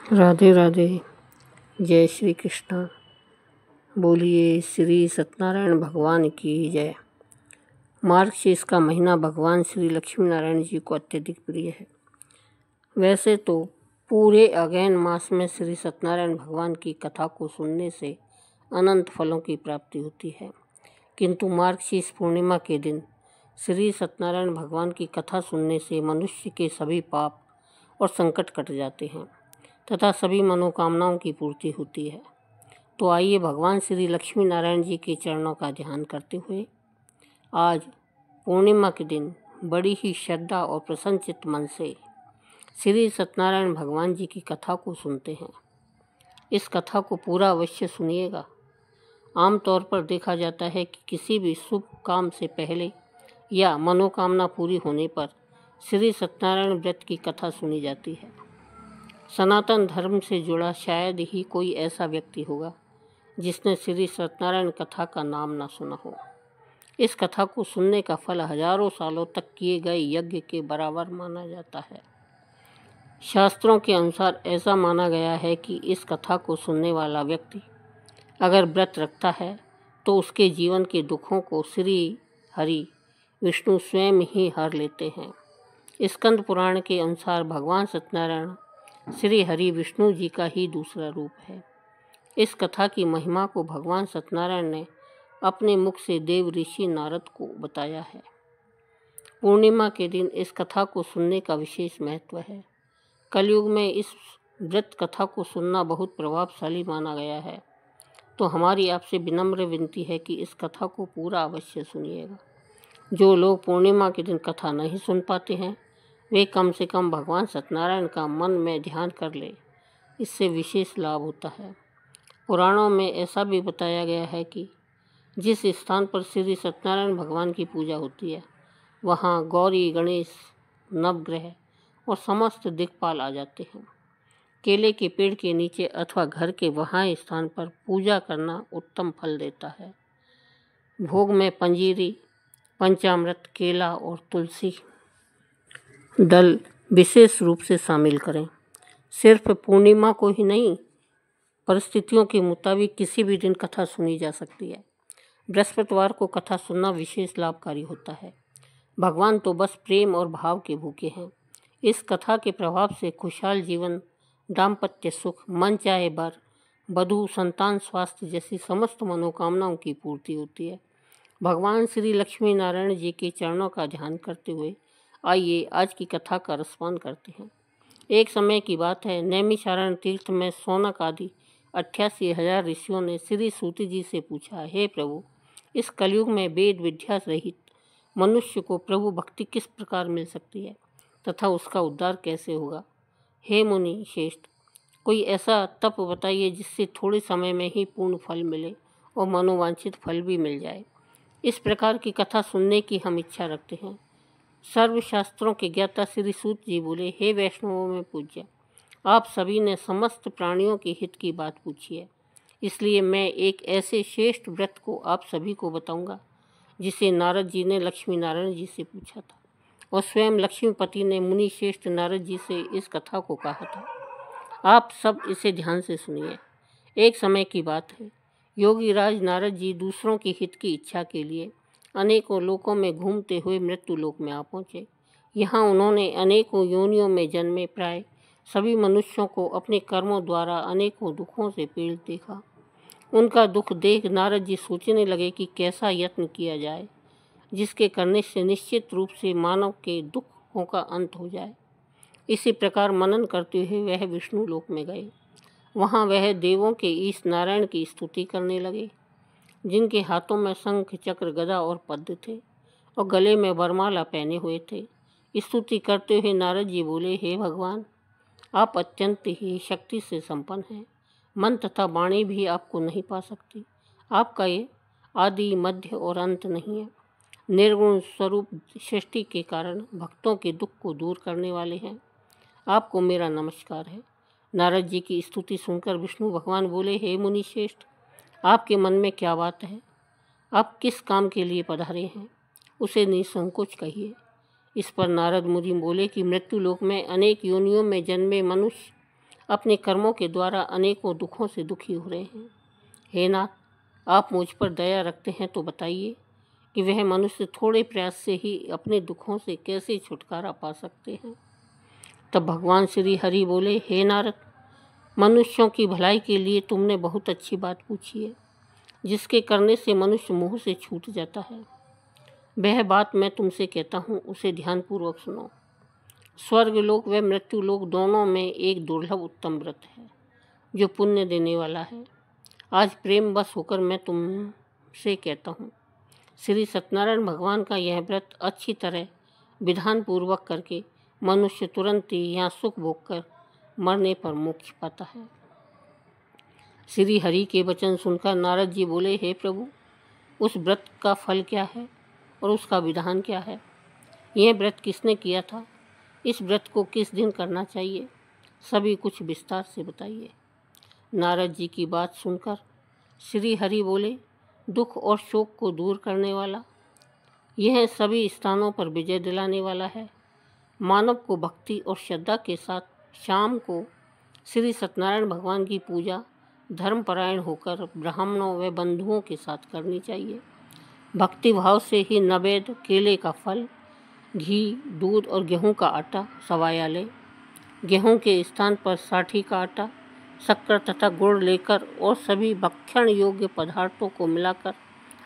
राधे राधे। जय श्री कृष्ण। बोलिए श्री सत्यनारायण भगवान की जय। मार्गशीर्ष का महीना भगवान श्री लक्ष्मी नारायण जी को अत्यधिक प्रिय है। वैसे तो पूरे अगहन मास में श्री सत्यनारायण भगवान की कथा को सुनने से अनंत फलों की प्राप्ति होती है, किंतु मार्गशीर्ष पूर्णिमा के दिन श्री सत्यनारायण भगवान की कथा सुनने से मनुष्य के सभी पाप और संकट कट जाते हैं तथा सभी मनोकामनाओं की पूर्ति होती है। तो आइए भगवान श्री लक्ष्मी नारायण जी के चरणों का ध्यान करते हुए आज पूर्णिमा के दिन बड़ी ही श्रद्धा और प्रसन्नचित्त मन से श्री सत्यनारायण भगवान जी की कथा को सुनते हैं। इस कथा को पूरा अवश्य सुनिएगा। आमतौर पर देखा जाता है कि किसी भी शुभ काम से पहले या मनोकामना पूरी होने पर श्री सत्यनारायण व्रत की कथा सुनी जाती है। सनातन धर्म से जुड़ा शायद ही कोई ऐसा व्यक्ति होगा जिसने श्री सत्यनारायण कथा का नाम न सुना हो। इस कथा को सुनने का फल हजारों सालों तक किए गए यज्ञ के बराबर माना जाता है। शास्त्रों के अनुसार ऐसा माना गया है कि इस कथा को सुनने वाला व्यक्ति अगर व्रत रखता है तो उसके जीवन के दुखों को श्री हरि विष्णु स्वयं ही हर लेते हैं। स्कंद पुराण के अनुसार भगवान सत्यनारायण श्री हरि विष्णु जी का ही दूसरा रूप है। इस कथा की महिमा को भगवान सत्यनारायण ने अपने मुख से देव ऋषि नारद को बताया है। पूर्णिमा के दिन इस कथा को सुनने का विशेष महत्व है। कलयुग में इस व्रत कथा को सुनना बहुत प्रभावशाली माना गया है। तो हमारी आपसे विनम्र विनती है कि इस कथा को पूरा अवश्य सुनिएगा। जो लोग पूर्णिमा के दिन कथा नहीं सुन पाते हैं वे कम से कम भगवान सत्यनारायण का मन में ध्यान कर ले, इससे विशेष लाभ होता है। पुराणों में ऐसा भी बताया गया है कि जिस स्थान पर श्री सत्यनारायण भगवान की पूजा होती है वहाँ गौरी गणेश नवग्रह और समस्त दिक्पाल आ जाते हैं। केले के पेड़ के नीचे अथवा घर के वहाँ स्थान पर पूजा करना उत्तम फल देता है। भोग में पंजीरी, पंचामृत, केला और तुलसी दल विशेष रूप से शामिल करें। सिर्फ पूर्णिमा को ही नहीं, परिस्थितियों के मुताबिक किसी भी दिन कथा सुनी जा सकती है। बृहस्पतिवार को कथा सुनना विशेष लाभकारी होता है। भगवान तो बस प्रेम और भाव के भूखे हैं। इस कथा के प्रभाव से खुशहाल जीवन, दाम्पत्य सुख, मन चाहे वर, वधु, संतान, स्वास्थ्य जैसी समस्त मनोकामनाओं की पूर्ति होती है। भगवान श्री लक्ष्मी नारायण जी के चरणों का ध्यान करते हुए आइए आज की कथा का रसपान करते हैं। एक समय की बात है, नैमिषारण्य तीर्थ में शौनक आदि 88,000 ऋषियों ने श्री सूति जी से पूछा, हे प्रभु, इस कलयुग में वेद विद्या रहित मनुष्य को प्रभु भक्ति किस प्रकार मिल सकती है तथा उसका उद्धार कैसे होगा। हे मुनि श्रेष्ठ, कोई ऐसा तप बताइए जिससे थोड़े समय में ही पूर्ण फल मिले और मनोवांछित फल भी मिल जाए। इस प्रकार की कथा सुनने की हम इच्छा रखते हैं। सर्वशास्त्रों के ज्ञाता श्री सूत जी बोले, हे वैष्णवों में पूज्य, आप सभी ने समस्त प्राणियों के हित की बात पूछी है, इसलिए मैं एक ऐसे श्रेष्ठ व्रत को आप सभी को बताऊंगा जिसे नारद जी ने लक्ष्मी नारायण जी से पूछा था और स्वयं लक्ष्मीपति ने मुनि श्रेष्ठ नारद जी से इस कथा को कहा था। आप सब इसे ध्यान से सुनिए। एक समय की बात है, योगी राज नारद जी दूसरों के हित की इच्छा के लिए अनेकों लोकों में घूमते हुए मृत्यु लोक में आ पहुँचे। यहाँ उन्होंने अनेकों योनियों में जन्मे प्राय सभी मनुष्यों को अपने कर्मों द्वारा अनेकों दुखों से पीड़ित देखा। उनका दुख देख नारद जी सोचने लगे कि कैसा यत्न किया जाए जिसके करने से निश्चित रूप से मानव के दुखों का अंत हो जाए। इसी प्रकार मनन करते हुए वह विष्णु लोक में गए। वहाँ वह देवों के ईश नारायण की स्तुति करने लगे, जिनके हाथों में शंख, चक्र, गदा और पद्म थे और गले में वरमाला पहने हुए थे। स्तुति करते हुए नारद जी बोले, हे भगवान, आप अत्यंत ही शक्ति से संपन्न हैं। मन तथा वाणी भी आपको नहीं पा सकती। आपका ये आदि, मध्य और अंत नहीं है। निर्गुण स्वरूप सृष्टि के कारण भक्तों के दुख को दूर करने वाले हैं। आपको मेरा नमस्कार है। नारद जी की स्तुति सुनकर विष्णु भगवान बोले, हे मुनि श्रेष्ठ, आपके मन में क्या बात है? आप किस काम के लिए पधारे हैं? उसे निसंकोच कहिए। इस पर नारद मुनि बोले कि मृत्यु लोक में अनेक योनियों में जन्मे मनुष्य अपने कर्मों के द्वारा अनेकों दुखों से दुखी हो रहे हैं। हे नाथ, आप मुझ पर दया रखते हैं तो बताइए कि वह मनुष्य थोड़े प्रयास से ही अपने दुखों से कैसे छुटकारा पा सकते हैं। तब भगवान श्री हरि बोले, हे नारद, मनुष्यों की भलाई के लिए तुमने बहुत अच्छी बात पूछी है, जिसके करने से मनुष्य मुँह से छूट जाता है। वह बात मैं तुमसे कहता हूँ, उसे ध्यानपूर्वक सुनो। स्वर्ग लोक व मृत्यु लोक दोनों में एक दुर्लभ उत्तम व्रत है जो पुण्य देने वाला है। आज प्रेम बस होकर मैं तुमसे कहता हूँ, श्री सत्यनारायण भगवान का यह व्रत अच्छी तरह विधान पूर्वक करके मनुष्य तुरंत ही यहाँ सुख भोग कर मरने पर मोक्ष पाता है। श्री हरि के वचन सुनकर नारद जी बोले, हे प्रभु, उस व्रत का फल क्या है और उसका विधान क्या है? यह व्रत किसने किया था? इस व्रत को किस दिन करना चाहिए? सभी कुछ विस्तार से बताइए। नारद जी की बात सुनकर श्री हरि बोले, दुख और शोक को दूर करने वाला, यह सभी स्थानों पर विजय दिलाने वाला है। मानव को भक्ति और श्रद्धा के साथ शाम को श्री सत्यनारायण भगवान की पूजा धर्मपरायण होकर ब्राह्मणों व बंधुओं के साथ करनी चाहिए। भक्ति भाव से ही नैवेद्य, केले का फल, घी, दूध और गेहूं का आटा सवाया ले। गेहूं के स्थान पर साठी का आटा, शक्कर तथा गुड़ लेकर और सभी भक्षण योग्य पदार्थों को मिलाकर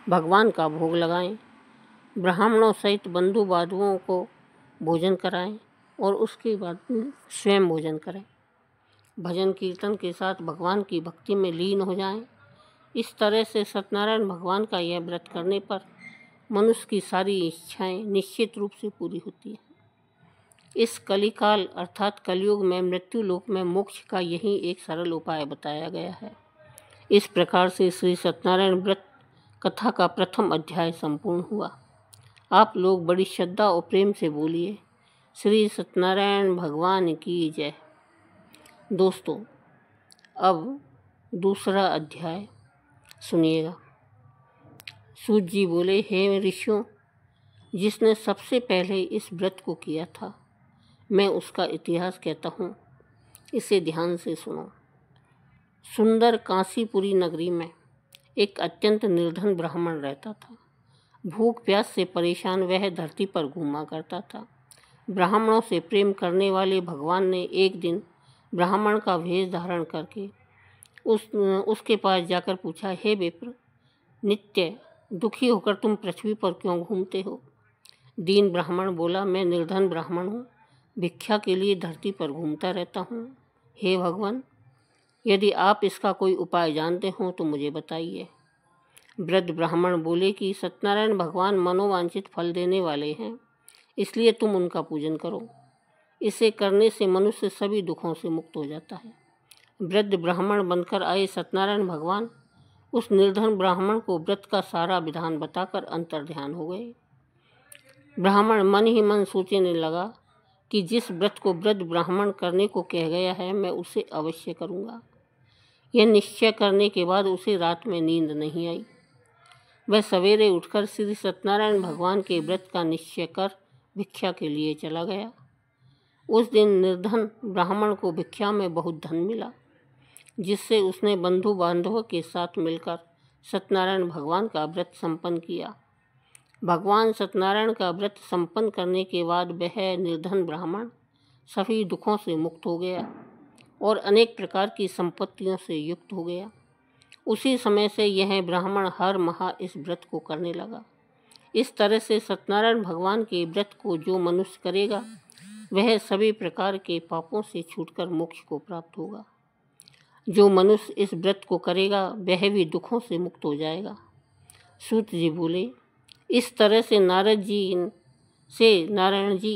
भगवान का भोग लगाएं। ब्राह्मणों सहित बंधु बांधवों को भोजन कराएं और उसके बाद स्वयं भोजन करें। भजन कीर्तन के साथ भगवान की भक्ति में लीन हो जाएं। इस तरह से सत्यनारायण भगवान का यह व्रत करने पर मनुष्य की सारी इच्छाएं निश्चित रूप से पूरी होती हैं। इस कलिकाल अर्थात कलयुग में मृत्यु लोक में मोक्ष का यही एक सरल उपाय बताया गया है। इस प्रकार से श्री सत्यनारायण व्रत कथा का प्रथम अध्याय संपूर्ण हुआ। आप लोग बड़ी श्रद्धा और प्रेम से बोलिए, श्री सत्यनारायण भगवान की जय। दोस्तों, अब दूसरा अध्याय सुनिएगा। सूत जी बोले, हे ऋषियों, जिसने सबसे पहले इस व्रत को किया था, मैं उसका इतिहास कहता हूँ, इसे ध्यान से सुनो। सुंदर काशीपुरी नगरी में एक अत्यंत निर्धन ब्राह्मण रहता था। भूख प्यास से परेशान वह धरती पर घूमा करता था। ब्राह्मणों से प्रेम करने वाले भगवान ने एक दिन ब्राह्मण का वेश धारण करके उसके पास जाकर पूछा, हे विप्र, नित्य दुखी होकर तुम पृथ्वी पर क्यों घूमते हो? दीन ब्राह्मण बोला, मैं निर्धन ब्राह्मण हूँ, भिक्षा के लिए धरती पर घूमता रहता हूँ। हे भगवान, यदि आप इसका कोई उपाय जानते हो तो मुझे बताइए। वृद्ध ब्राह्मण बोले कि सत्यनारायण भगवान मनोवांछित फल देने वाले हैं, इसलिए तुम उनका पूजन करो। इसे करने से मनुष्य सभी दुखों से मुक्त हो जाता है। वृद्ध ब्राह्मण बनकर आए सत्यनारायण भगवान उस निर्धन ब्राह्मण को व्रत का सारा विधान बताकर अंतर्ध्यान हो गए। ब्राह्मण मन ही मन सोचने लगा कि जिस व्रत को वृद्ध ब्राह्मण करने को कह गया है, मैं उसे अवश्य करूँगा। यह निश्चय करने के बाद उसे रात में नींद नहीं आई। वह सवेरे उठकर श्री सत्यनारायण भगवान के व्रत का निश्चय कर भिक्षा के लिए चला गया। उस दिन निर्धन ब्राह्मण को भिक्षा में बहुत धन मिला, जिससे उसने बंधु बांधवों के साथ मिलकर सत्यनारायण भगवान का व्रत संपन्न किया। भगवान सत्यनारायण का व्रत संपन्न करने के बाद वह निर्धन ब्राह्मण सभी दुखों से मुक्त हो गया और अनेक प्रकार की संपत्तियों से युक्त हो गया। उसी समय से यह ब्राह्मण हर माह इस व्रत को करने लगा। इस तरह से सत्यनारायण भगवान के व्रत को जो मनुष्य करेगा, वह सभी प्रकार के पापों से छूटकर मोक्ष को प्राप्त होगा। जो मनुष्य इस व्रत को करेगा, वह भी दुखों से मुक्त हो जाएगा। सूत जी बोले, इस तरह से नारद जी से नारायण जी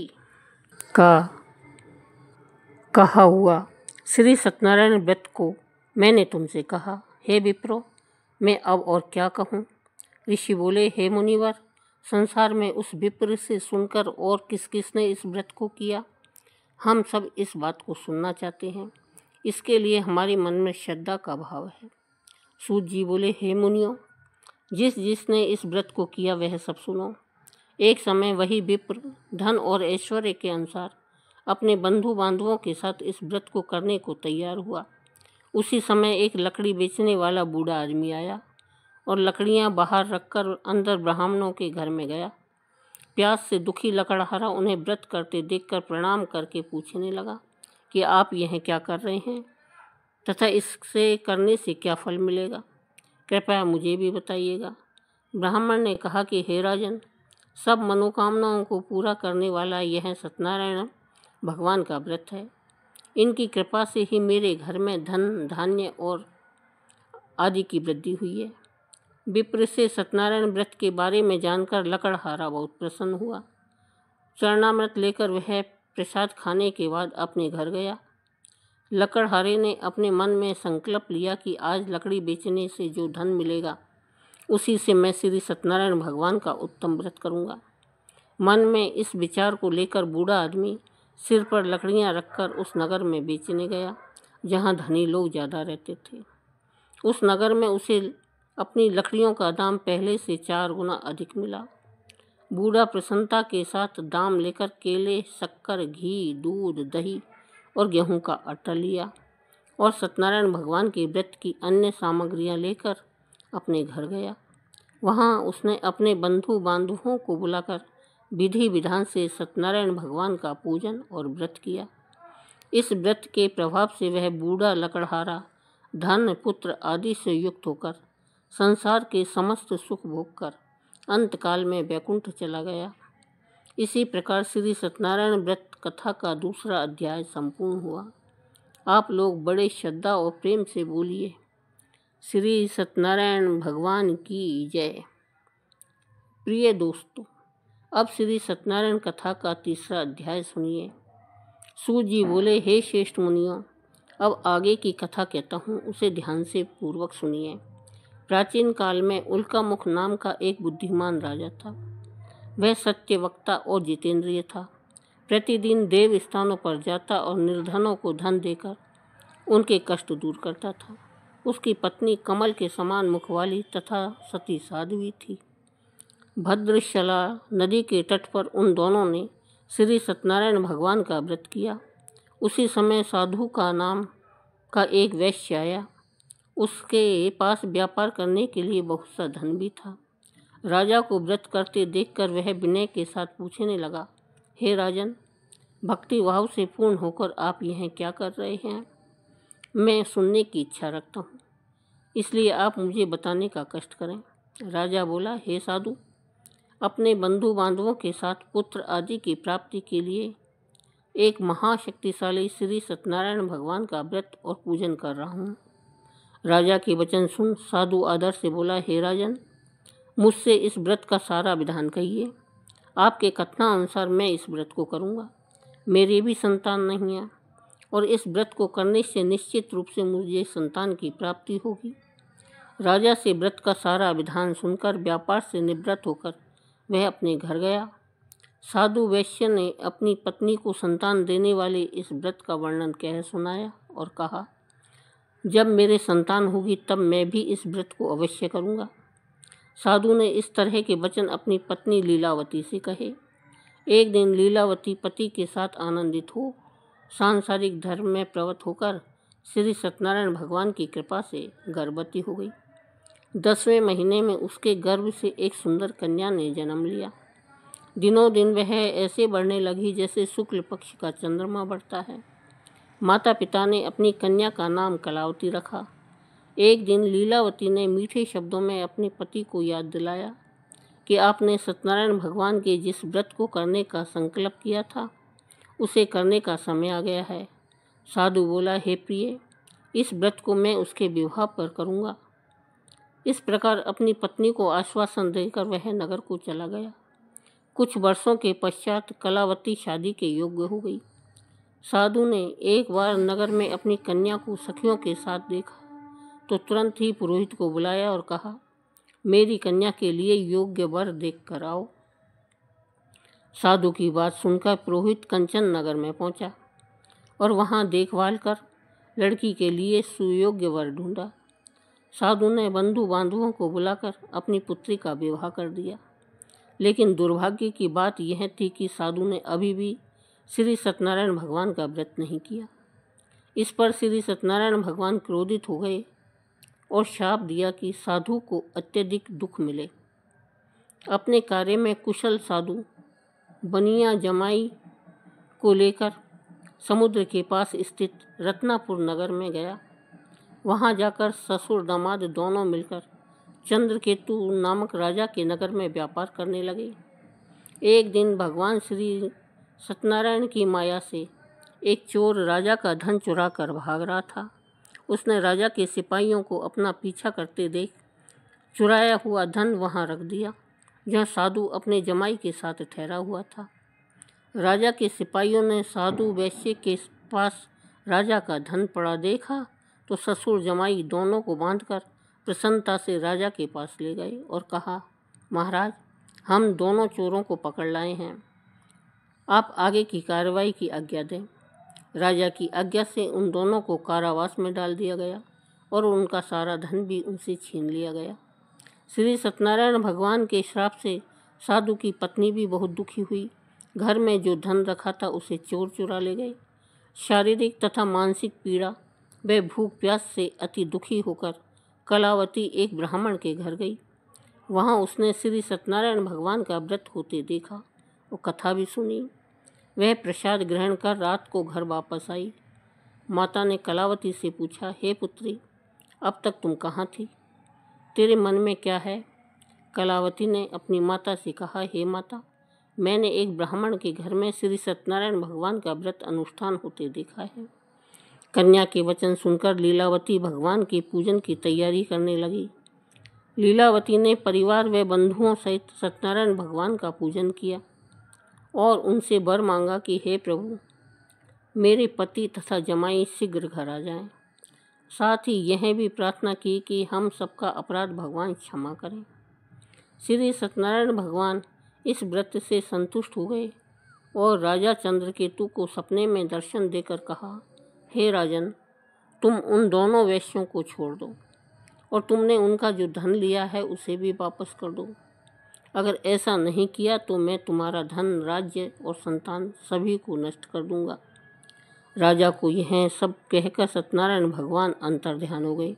का कहा हुआ श्री सत्यनारायण व्रत को मैंने तुमसे कहा। हे विप्रो, मैं अब और क्या कहूँ? ऋषि बोले, हे मुनिवर, संसार में उस विप्र से सुनकर और किस किसने इस व्रत को किया, हम सब इस बात को सुनना चाहते हैं। इसके लिए हमारे मन में श्रद्धा का भाव है। सूत जी बोले, हे मुनियों, जिसने इस व्रत को किया वह सब सुनो। एक समय वही विप्र धन और ऐश्वर्य के अनुसार अपने बंधु बांधवों के साथ इस व्रत को करने को तैयार हुआ। उसी समय एक लकड़ी बेचने वाला बूढ़ा आदमी आया और लकड़ियां बाहर रखकर अंदर ब्राह्मणों के घर में गया। प्यास से दुखी लकड़हारा उन्हें व्रत करते देखकर प्रणाम करके पूछने लगा कि आप यह क्या कर रहे हैं तथा इससे करने से क्या फल मिलेगा, कृपया मुझे भी बताइएगा। ब्राह्मण ने कहा कि हे राजन, सब मनोकामनाओं को पूरा करने वाला यह सत्यनारायण भगवान का व्रत है। इनकी कृपा से ही मेरे घर में धन धान्य और आदि की वृद्धि हुई है। विप्र से सत्यनारायण व्रत के बारे में जानकर लकड़हारा बहुत प्रसन्न हुआ। चरणामृत लेकर वह प्रसाद खाने के बाद अपने घर गया। लकड़हारे ने अपने मन में संकल्प लिया कि आज लकड़ी बेचने से जो धन मिलेगा उसी से मैं श्री सत्यनारायण भगवान का उत्तम व्रत करूंगा। मन में इस विचार को लेकर बूढ़ा आदमी सिर पर लकड़ियां रखकर उस नगर में बेचने गया जहां धनी लोग ज़्यादा रहते थे। उस नगर में उसे अपनी लकड़ियों का दाम पहले से 4 गुना अधिक मिला। बूढ़ा प्रसन्नता के साथ दाम लेकर केले, शक्कर, घी, दूध, दही और गेहूं का आटा लिया और सत्यनारायण भगवान के व्रत की अन्य सामग्रियां लेकर अपने घर गया। वहां उसने अपने बंधु बांधवों को बुलाकर विधि विधान से सत्यनारायण भगवान का पूजन और व्रत किया। इस व्रत के प्रभाव से वह बूढ़ा लकड़हारा धन, पुत्र आदि से युक्त होकर संसार के समस्त सुख भोग कर अंतकाल में वैकुंठ चला गया। इसी प्रकार श्री सत्यनारायण व्रत कथा का दूसरा अध्याय संपूर्ण हुआ। आप लोग बड़े श्रद्धा और प्रेम से बोलिए, श्री सत्यनारायण भगवान की जय। प्रिय दोस्तों, अब श्री सत्यनारायण कथा का तीसरा अध्याय सुनिए। सूत जी बोले, हे श्रेष्ठ मुनियों, अब आगे की कथा कहता हूँ, उसे ध्यान से पूर्वक सुनिए। प्राचीन काल में उल्कामुख नाम का एक बुद्धिमान राजा था। वह सत्यवक्ता और जितेंद्रिय था। प्रतिदिन देव स्थानों पर जाता और निर्धनों को धन देकर उनके कष्ट दूर करता था। उसकी पत्नी कमल के समान मुख वाली तथा सती साध्वी थी। भद्रशला नदी के तट पर उन दोनों ने श्री सत्यनारायण भगवान का व्रत किया। उसी समय साधु का नाम का एक वैश्य आया। उसके पास व्यापार करने के लिए बहुत सा धन भी था। राजा को व्रत करते देखकर वह विनय के साथ पूछने लगा, हे राजन, भक्ति भाव से पूर्ण होकर आप यह क्या कर रहे हैं? मैं सुनने की इच्छा रखता हूँ, इसलिए आप मुझे बताने का कष्ट करें। राजा बोला, हे साधु, अपने बंधु बांधवों के साथ पुत्र आदि की प्राप्ति के लिए एक महाशक्तिशाली श्री सत्यनारायण भगवान का व्रत और पूजन कर रहा हूँ। राजा के वचन सुन साधु आदर से बोला, हे राजन, मुझसे इस व्रत का सारा विधान कहिए। आपके कथनानुसार मैं इस व्रत को करूँगा। मेरी भी संतान नहीं है और इस व्रत को करने से निश्चित रूप से मुझे संतान की प्राप्ति होगी। राजा से व्रत का सारा विधान सुनकर व्यापार से निवृत्त होकर वह अपने घर गया। साधु वैश्य ने अपनी पत्नी को संतान देने वाले इस व्रत का वर्णन कह सुनाया और कहा, जब मेरे संतान होगी तब मैं भी इस व्रत को अवश्य करूँगा। साधु ने इस तरह के वचन अपनी पत्नी लीलावती से कहे। एक दिन लीलावती पति के साथ आनंदित हो सांसारिक धर्म में प्रवृत्त होकर श्री सत्यनारायण भगवान की कृपा से गर्भवती हो गई। 10वें महीने में उसके गर्भ से एक सुंदर कन्या ने जन्म लिया। दिनों दिन वह ऐसे बढ़ने लगी जैसे शुक्ल पक्ष का चंद्रमा बढ़ता है। माता पिता ने अपनी कन्या का नाम कलावती रखा। एक दिन लीलावती ने मीठे शब्दों में अपने पति को याद दिलाया कि आपने सत्यनारायण भगवान के जिस व्रत को करने का संकल्प किया था उसे करने का समय आ गया है। साधु बोला, हे प्रिय, इस व्रत को मैं उसके विवाह पर करूँगा। इस प्रकार अपनी पत्नी को आश्वासन देकर वह नगर को चला गया। कुछ वर्षों के पश्चात कलावती शादी के योग्य हो गई। साधु ने एक बार नगर में अपनी कन्या को सखियों के साथ देखा तो तुरंत ही पुरोहित को बुलाया और कहा, मेरी कन्या के लिए योग्य वर देख कर आओ। साधु की बात सुनकर पुरोहित कंचन नगर में पहुंचा और वहां देखभाल कर लड़की के लिए सुयोग्य वर ढूंढा। साधु ने बंधु बांधवों को बुलाकर अपनी पुत्री का विवाह कर दिया। लेकिन दुर्भाग्य की बात यह थी कि साधु ने अभी भी श्री सत्यनारायण भगवान का व्रत नहीं किया। इस पर श्री सत्यनारायण भगवान क्रोधित हो गए और शाप दिया कि साधु को अत्यधिक दुख मिले। अपने कार्य में कुशल साधु बनिया जमाई को लेकर समुद्र के पास स्थित रत्नापुर नगर में गया। वहां जाकर ससुर दामाद दोनों मिलकर चंद्रकेतु नामक राजा के नगर में व्यापार करने लगे। एक दिन भगवान श्री सत्यनारायण की माया से एक चोर राजा का धन चुरा कर भाग रहा था। उसने राजा के सिपाहियों को अपना पीछा करते देख चुराया हुआ धन वहां रख दिया जहां साधु अपने जमाई के साथ ठहरा हुआ था। राजा के सिपाहियों ने साधु वैश्य के पास राजा का धन पड़ा देखा तो ससुर जमाई दोनों को बांधकर प्रसन्नता से राजा के पास ले गए और कहा, महाराज, हम दोनों चोरों को पकड़ लाए हैं, आप आगे की कार्रवाई की आज्ञा दें। राजा की आज्ञा से उन दोनों को कारावास में डाल दिया गया और उनका सारा धन भी उनसे छीन लिया गया। श्री सत्यनारायण भगवान के श्राप से साधु की पत्नी भी बहुत दुखी हुई। घर में जो धन रखा था उसे चोर चुरा ले गए। शारीरिक तथा मानसिक पीड़ा व भूख प्यास से अति दुखी होकर कलावती एक ब्राह्मण के घर गई। वहां उसने श्री सत्यनारायण भगवान का व्रत होते देखा और कथा भी सुनी। वह प्रसाद ग्रहण कर रात को घर वापस आई। माता ने कलावती से पूछा, हे पुत्री, अब तक तुम कहाँ थी? तेरे मन में क्या है? कलावती ने अपनी माता से कहा, हे माता, मैंने एक ब्राह्मण के घर में श्री सत्यनारायण भगवान का व्रत अनुष्ठान होते देखा है। कन्या के वचन सुनकर लीलावती भगवान के पूजन की तैयारी करने लगी। लीलावती ने परिवार व बंधुओं सहित सत्यनारायण भगवान का पूजन किया और उनसे वर मांगा कि हे प्रभु, मेरे पति तथा जमाई शीघ्र घर आ जाएं। साथ ही यह भी प्रार्थना की कि हम सबका अपराध भगवान क्षमा करें। श्री सत्यनारायण भगवान इस व्रत से संतुष्ट हो गए और राजा चंद्रकेतु को सपने में दर्शन देकर कहा, हे राजन, तुम उन दोनों वैश्यों को छोड़ दो और तुमने उनका जो धन लिया है उसे भी वापस कर दो। अगर ऐसा नहीं किया तो मैं तुम्हारा धन, राज्य और संतान सभी को नष्ट कर दूंगा। राजा को यह सब कहकर सत्यनारायण भगवान अंतर्ध्यान हो गए।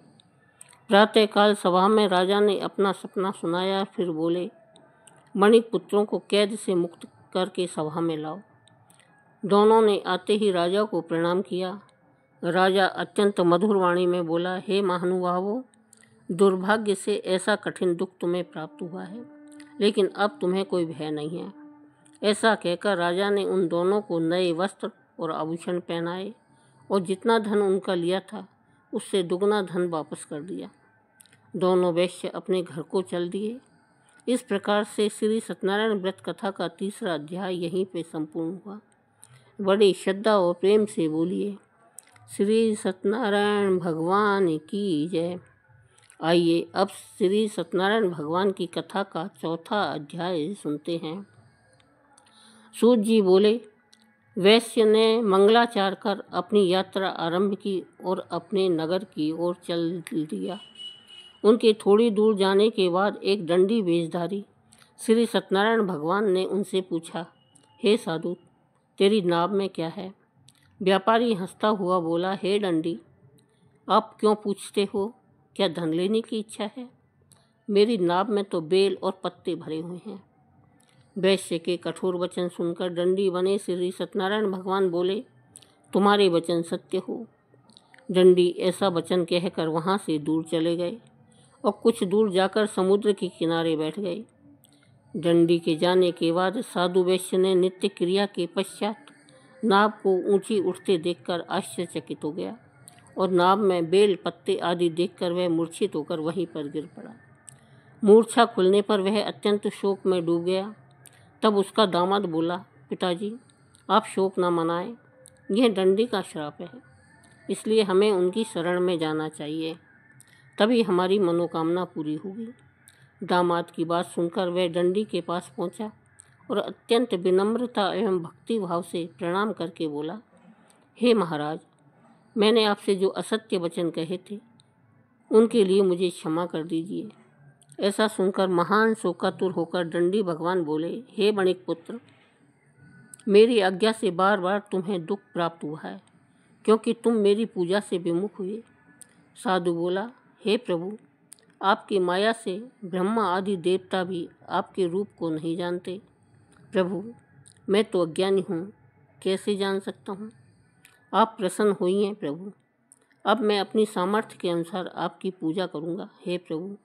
प्रातःकाल सभा में राजा ने अपना सपना सुनाया। फिर बोले, मणिक पुत्रों को कैद से मुक्त करके सभा में लाओ। दोनों ने आते ही राजा को प्रणाम किया। राजा अत्यंत मधुर वाणी में बोला, हे महानुभावों, दुर्भाग्य से ऐसा कठिन दुख तुम्हें प्राप्त हुआ है, लेकिन अब तुम्हें कोई भय नहीं है। ऐसा कहकर राजा ने उन दोनों को नए वस्त्र और आभूषण पहनाए और जितना धन उनका लिया था उससे दुगना धन वापस कर दिया। दोनों वैश्य अपने घर को चल दिए। इस प्रकार से श्री सत्यनारायण व्रत कथा का तीसरा अध्याय यहीं पे संपूर्ण हुआ। बड़ी श्रद्धा और प्रेम से बोलिए, श्री सत्यनारायण भगवान की जय। आइए अब श्री सत्यनारायण भगवान की कथा का चौथा अध्याय सुनते हैं। सूत जी बोले, वैश्य ने मंगलाचार कर अपनी यात्रा आरंभ की और अपने नगर की ओर चल दिया। उनके थोड़ी दूर जाने के बाद एक डंडी वेशधारी श्री सत्यनारायण भगवान ने उनसे पूछा, हे साधु, तेरी नाव में क्या है? व्यापारी हंसता हुआ बोला, हे डंडी, आप क्यों पूछते हो? क्या धन लेने की इच्छा है? मेरी नाव में तो बेल और पत्ते भरे हुए हैं। वैश्य के कठोर वचन सुनकर डंडी बने श्री सत्यनारायण भगवान बोले, तुम्हारे वचन सत्य हो। डंडी ऐसा वचन कहकर वहाँ से दूर चले गए और कुछ दूर जाकर समुद्र के किनारे बैठ गए। डंडी के जाने के बाद साधु वैश्य ने नित्य क्रिया के पश्चात नाव को ऊंची उठते देखकर आश्चर्यचकित हो गया और नाव में बेल पत्ते आदि देखकर वह मूर्छित होकर वहीं पर गिर पड़ा। मूर्छा खुलने पर वह अत्यंत शोक में डूब गया। तब उसका दामाद बोला, पिताजी, आप शोक न मनाएं, यह डंडी का श्राप है, इसलिए हमें उनकी शरण में जाना चाहिए, तभी हमारी मनोकामना पूरी होगी। दामाद की बात सुनकर वह डंडी के पास पहुंचा और अत्यंत विनम्रता एवं भक्ति भाव से प्रणाम करके बोला, हे महाराज, मैंने आपसे जो असत्य वचन कहे थे उनके लिए मुझे क्षमा कर दीजिए। ऐसा सुनकर महान शोकातुर होकर डंडी भगवान बोले, हे वणिक पुत्र, मेरी आज्ञा से बार बार तुम्हें दुख प्राप्त हुआ है, क्योंकि तुम मेरी पूजा से विमुख हुए। साधु बोला, हे प्रभु, आपकी माया से ब्रह्मा आदि देवता भी आपके रूप को नहीं जानते। प्रभु, मैं तो अज्ञानी हूँ, कैसे जान सकता हूँ? आप प्रसन्न होइए प्रभु। अब मैं अपनी सामर्थ्य के अनुसार आपकी पूजा करूँगा। हे प्रभु,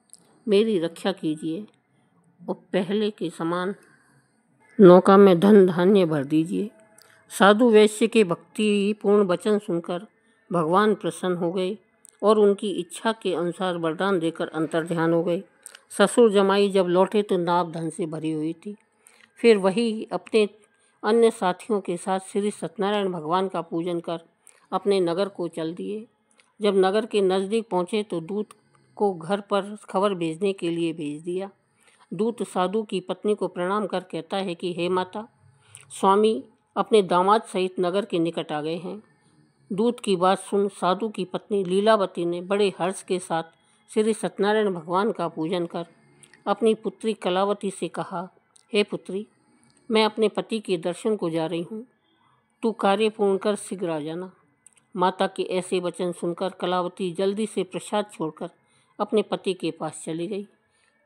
मेरी रक्षा कीजिए और पहले के समान नौका में धन धान्य भर दीजिए। साधु वैश्य के भक्ति पूर्ण वचन सुनकर भगवान प्रसन्न हो गए और उनकी इच्छा के अनुसार वरदान देकर अंतर्ध्यान हो गए। ससुर जमाई जब लौटे तो नाव धन से भरी हुई थी। फिर वही अपने अन्य साथियों के साथ श्री सत्यनारायण भगवान का पूजन कर अपने नगर को चल दिए। जब नगर के नज़दीक पहुँचे तो दूत को घर पर खबर भेजने के लिए भेज दिया। दूत साधु की पत्नी को प्रणाम कर कहता है कि हे माता, स्वामी अपने दामाद सहित नगर के निकट आ गए हैं। दूत की बात सुन साधु की पत्नी लीलावती ने बड़े हर्ष के साथ श्री सत्यनारायण भगवान का पूजन कर अपनी पुत्री कलावती से कहा, हे पुत्री, मैं अपने पति के दर्शन को जा रही हूँ, तू कार्य पूर्ण कर शीघ्र आ जाना। माता के ऐसे वचन सुनकर कलावती जल्दी से प्रसाद छोड़कर अपने पति के पास चली गई।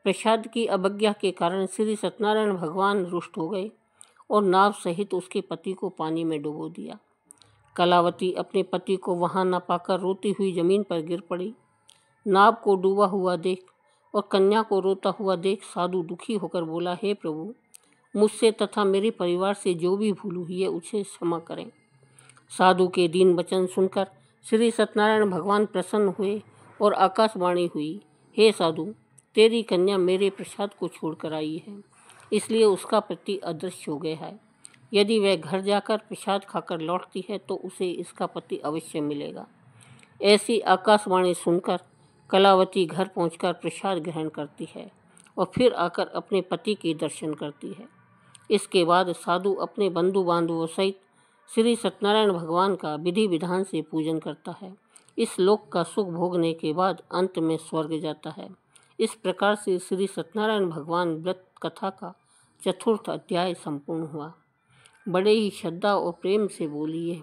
प्रसाद की अवज्ञा के कारण श्री सत्यनारायण भगवान रुष्ट हो गए और नाव सहित उसके पति को पानी में डुबो दिया। कलावती अपने पति को वहां न पाकर रोती हुई जमीन पर गिर पड़ी। नाव को डूबा हुआ देख और कन्या को रोता हुआ देख साधु दुखी होकर बोला, हे प्रभु, मुझसे तथा मेरे परिवार से जो भी भूल हुई है उसे क्षमा करें। साधु के दीन वचन सुनकर श्री सत्यनारायण भगवान प्रसन्न हुए और आकाशवाणी हुई, हे साधु, तेरी कन्या मेरे प्रसाद को छोड़कर आई है, इसलिए उसका पति अदृश्य हो गया है। यदि वह घर जाकर प्रसाद खाकर लौटती है तो उसे इसका पति अवश्य मिलेगा। ऐसी आकाशवाणी सुनकर कलावती घर पहुंचकर प्रसाद ग्रहण करती है और फिर आकर अपने पति के दर्शन करती है। इसके बाद साधु अपने बंधु बांधवों सहित श्री सत्यनारायण भगवान का विधि विधान से पूजन करता है। इस लोक का सुख भोगने के बाद अंत में स्वर्ग जाता है। इस प्रकार से श्री सत्यनारायण भगवान व्रत कथा का चतुर्थ अध्याय संपूर्ण हुआ। बड़े ही श्रद्धा और प्रेम से बोलिए,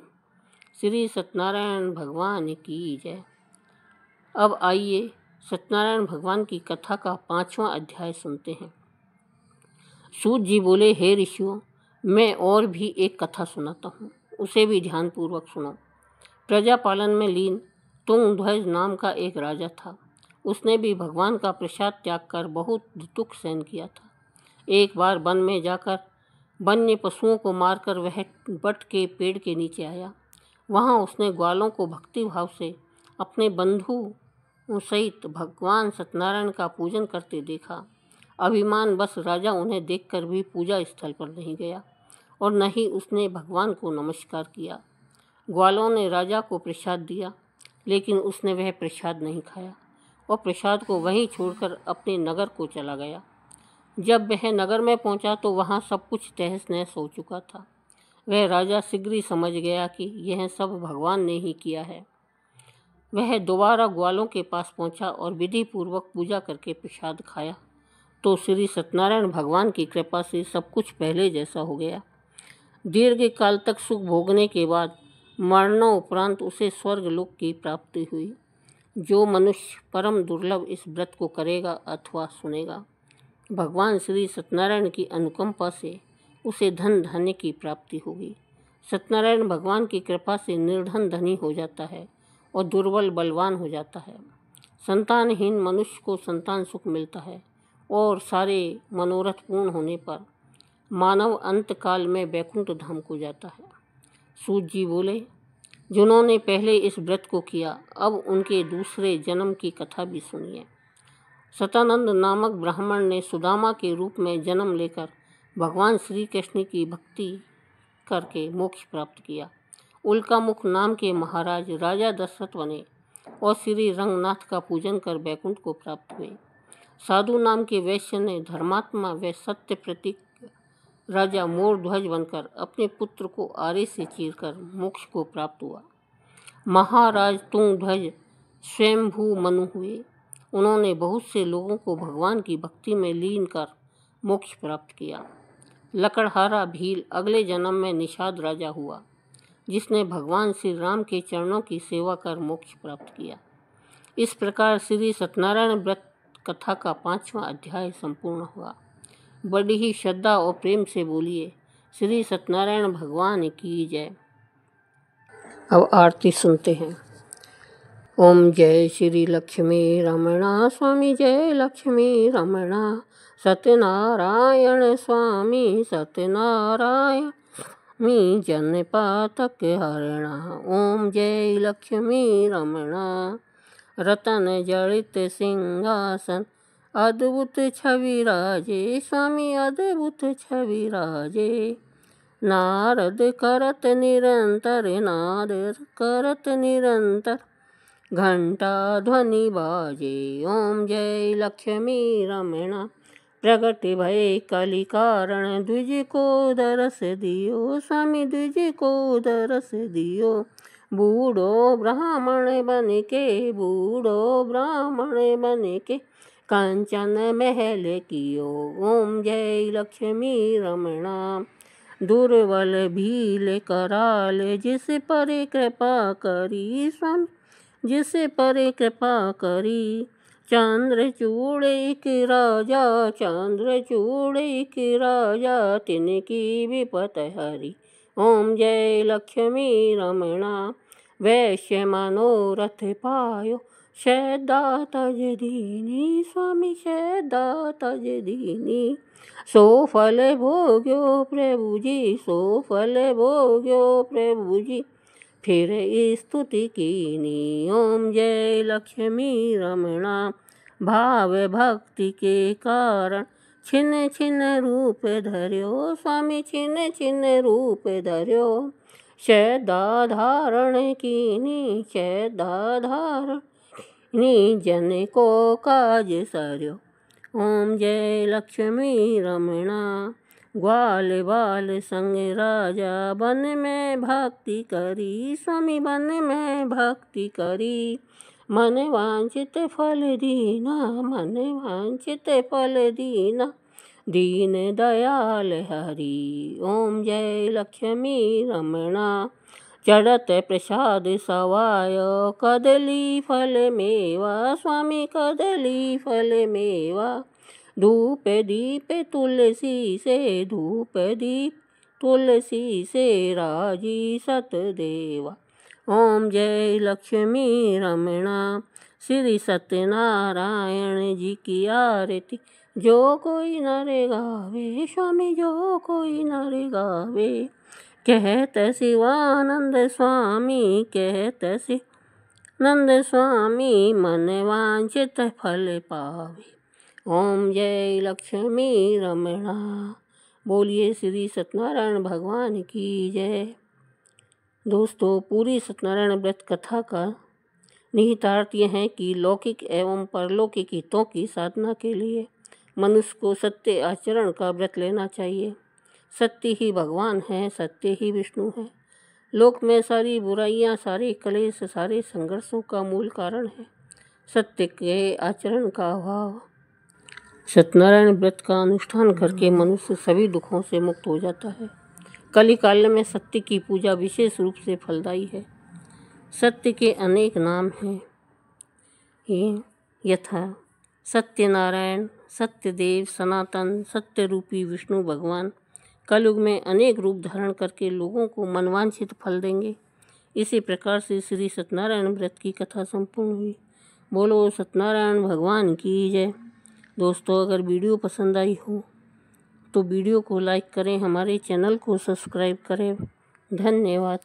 श्री सत्यनारायण भगवान की जय। अब आइए सत्यनारायण भगवान की कथा का 5वां अध्याय सुनते हैं। सूत जी बोले, हे ऋषियों, मैं और भी एक कथा सुनाता हूँ, उसे भी ध्यानपूर्वक सुनो। प्रजा पालन में लीन तुंगध्वज नाम का एक राजा था। उसने भी भगवान का प्रसाद त्याग कर बहुत दुख सहन किया था। एक बार वन में जाकर वन्य पशुओं को मारकर वह बट के पेड़ के नीचे आया। वहाँ उसने ग्वालों को भक्ति भाव से अपने बंधु सहित भगवान सत्यनारायण का पूजन करते देखा। अभिमान बस राजा उन्हें देखकर भी पूजा स्थल पर नहीं गया और न ही उसने भगवान को नमस्कार किया। ग्वालों ने राजा को प्रसाद दिया, लेकिन उसने वह प्रसाद नहीं खाया और प्रसाद को वहीं छोड़कर अपने नगर को चला गया। जब वह नगर में पहुंचा तो वहां सब कुछ तहस नहस हो चुका था। वह राजा शीघ्र ही समझ गया कि यह सब भगवान ने ही किया है। वह दोबारा ग्वालों के पास पहुंचा और विधि पूर्वक पूजा करके प्रसाद खाया तो श्री सत्यनारायण भगवान की कृपा से सब कुछ पहले जैसा हो गया। दीर्घ काल तक सुख भोगने के बाद मरणोपरांत उसे स्वर्गलोक की प्राप्ति हुई। जो मनुष्य परम दुर्लभ इस व्रत को करेगा अथवा सुनेगा, भगवान श्री सत्यनारायण की अनुकंपा से उसे धन धान्य की प्राप्ति होगी। सत्यनारायण भगवान की कृपा से निर्धन धनी हो जाता है और दुर्बल बलवान हो जाता है। संतानहीन मनुष्य को संतान सुख मिलता है और सारे मनोरथ पूर्ण होने पर मानव अंत काल में वैकुंठ धाम को जाता है। सूत जी बोले, जिन्होंने पहले इस व्रत को किया अब उनके दूसरे जन्म की कथा भी सुनिए। सतानंद नामक ब्राह्मण ने सुदामा के रूप में जन्म लेकर भगवान श्री कृष्ण की भक्ति करके मोक्ष प्राप्त किया। उल्कामुख नाम के महाराज राजा दशरथ बने और श्री रंगनाथ का पूजन कर वैकुंठ को प्राप्त हुए। साधु नाम के वैश्य ने धर्मात्मा व सत्य प्रतीक राजा मोरध्वज बनकर अपने पुत्र को आरे से चीरकर मोक्ष को प्राप्त हुआ। महाराज तुंगध्वज स्वयंभू मनु हुए। उन्होंने बहुत से लोगों को भगवान की भक्ति में लीन कर मोक्ष प्राप्त किया। लकड़हारा भील अगले जन्म में निषाद राजा हुआ, जिसने भगवान श्री राम के चरणों की सेवा कर मोक्ष प्राप्त किया। इस प्रकार श्री सत्यनारायण व्रत कथा का 5वां अध्याय संपूर्ण हुआ। बड़ी ही श्रद्धा और प्रेम से बोलिए श्री सत्यनारायण भगवान की जय। अब आरती सुनते हैं। ओम जय श्री लक्ष्मी रमणा स्वामी, जय लक्ष्मी रमणा, सत्यनारायण स्वामी सत्यनारायण मी जन पातक हरणा। ओम जय लक्ष्मी रमणा, रतन जड़ित सिंहासन, अद्भुत छवि राजे स्वामी अद्भुत छवि राजे। नारद करत निरंतर, नाद करत निरंतर, घंटा ध्वनि बाजे। ओम जय लक्ष्मी रमणा, प्रगट भय कलि कारण, द्विज को दरस दियो स्वामी द्विज को दरस दियो। बूढ़ो ब्राह्मण बन के, बूढ़ो ब्राह्मण बन के, कंचन महल कियो। ओम जय लक्ष्मी रमणा, दुर्बल भील कराल, जिस पर कृपा करी स्वामी जिस पर कृपा करी। चंद्रचूड़ एक राजा, चंद्रचूड़ एक राजा, तिनकी विपत हरी। ओम जय लक्ष्मी रमणा, वैश्य मनोरथ पायो, शैदा तज दीनी स्वामी शैदा तज दीनी। सो फल भोग्यो प्रभु जी, सो फल भोग्यो प्रभु जी, फिर स्तुति कीनी। ओम जय लक्ष्मी रमणा, भाव भक्ति के कारण, छिन छिन रूप धर्यो स्वामी छिन छिन रूप धर्यो। शैदा धारण कीनी, शैदा धारण नी, जन को काज सर्यो। ओम जय लक्ष्मी रमणा, ग्वाल बाल संग राजा, वन में भक्ति करी स्वामी वन में भक्ति करी। मन वांछित फल दीना, मन वांछित फल दीना, दीन दयाल हरि। ओम जय लक्ष्मी रमणा, चढ़त प्रसाद सवायो, कदली फल मेवा स्वामी कदली फल मेवा। धूप दीप तुलसी से, धूप दीप तुलसी से, राजी सतदेवा। ओम जय लक्ष्मी रमणा, श्री सत्यनारायण जी की आरती जो कोई नर गावे स्वामी जो कोई नर गावे। कहत शिवानंद स्वामी, कहत शिवानंद स्वामी, मन वांछित फल पावे। ओम जय लक्ष्मी रमणा। बोलिए श्री सत्यनारायण भगवान की जय। दोस्तों, पूरी सत्यनारायण व्रत कथा का निहितार्थ यह है कि लौकिक एवं परलौकिक हितों की साधना के लिए मनुष्य को सत्य आचरण का व्रत लेना चाहिए। सत्य ही भगवान है, सत्य ही विष्णु है। लोक में सारी बुराइयां, सारे क्लेश, सारे संघर्षों का मूल कारण है सत्य के आचरण का अभाव। सत्यनारायण व्रत का अनुष्ठान करके मनुष्य सभी दुखों से मुक्त हो जाता है। कली काल में सत्य की पूजा विशेष रूप से फलदायी है। सत्य के अनेक नाम हैं, यथा सत्यनारायण, सत्यदेव, सनातन, सत्य रूपी विष्णु भगवान कलयुग में अनेक रूप धारण करके लोगों को मनवांछित फल देंगे। इसी प्रकार से श्री सत्यनारायण व्रत की कथा संपूर्ण हुई। बोलो सत्यनारायण भगवान की जय। दोस्तों, अगर वीडियो पसंद आई हो तो वीडियो को लाइक करें, हमारे चैनल को सब्सक्राइब करें। धन्यवाद।